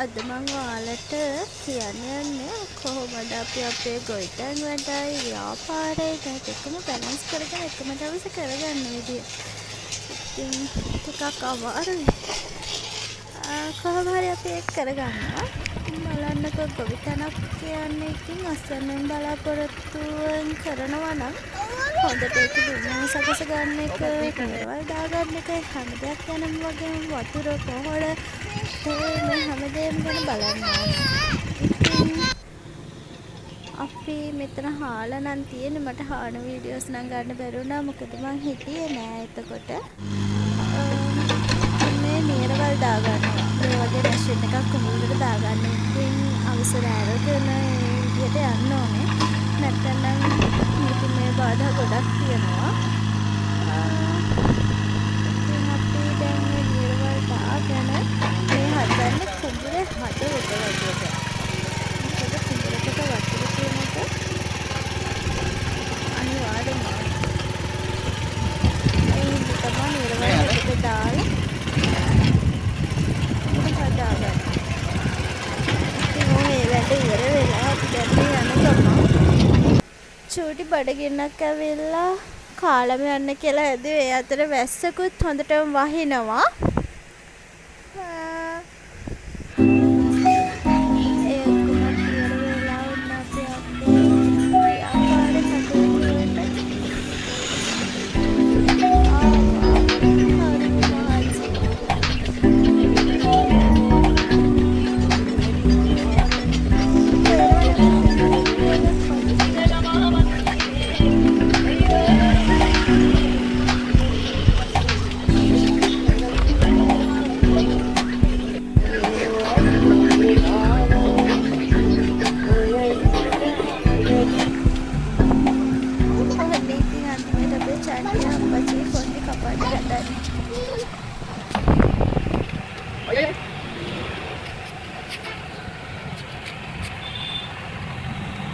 අද මං ඔයාලට කියන්න යන්නේ කොහොමද අපි අපේ ගොවිතැන් වැඩයි ව්‍යාපාරයි දෙකම බැලන්ස් කරගෙන එකම දවසේ කරගන්න විදිය. ඉතින් ටිකක් අමාරුයි. කොහොම හරි අපි ඒක කරගන්නවා. බලන්නකෝ ගොවිතැනක් කියන්නේ ඉතින් අස්වැන්නෙන් බලාපොරොත්තුවෙන් කරනවා නම් හොඳට ඒක දුන්න සකස ගන්න එක, පෙරවල් දාගන්න එක, හැම දෙයක් ගැනම වගේම වතුර පොහොර මේ හැමදේම ගැන බලන්න ඕනේ. ඉතින් අපි මෙතන හාලා නම් තියෙන්නේ. මට හාන වීඩියෝස් නම් ගන්න බැරි වුණා. මොකද මං හිටියේ නෑ එතකොට. මේ නියරවල් දාගන්නවා. මේ වගේ මැෂින් එකක් කුඹුරට දාගන්න. ඉතින් අවසර අරගෙන ඒ විදියට යන්න ඕනේ. නැත්නම් මේක මේ බාධා ගොඩක් තියෙනවා. ඉතින් අපි දැන් මේ නියරවල් දාගෙන මේ හදන්නේ කුඹුරේ හදවත වගේට. මොකද කුඹුරකට වතුර තියෙන එක අනිවාර්යයෙන්ම ඒ හින්දා තමයි නියරවල් හදට දාලා හදාගන්න. ඉතින් ඔය වැඩ ඉවර වෙලා අපි දැන් යන ගමන් චූටි බඩගින්නක් ඇවිල්ලා කාලම යන්න කියලා හැදුවේ. ඒ අතර වැස්සකුත් හොඳටම වහිනවා. ඒ ඔක්කොම ඉවර වෙලා වුණ අපි අපේ ව්‍යාපාරේ හදවතට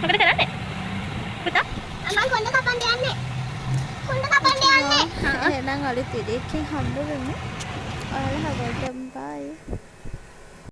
මොකද කරන්නේ? පුතා? මම කොණ්ඩ කපන්න යන්නේ. කොණ්ඩ කපන්න යන්නේ. එහෙනම් අලුත් වීඩියෝ එකකින් හම්බ වෙමු. ඔයාලා හැමෝටම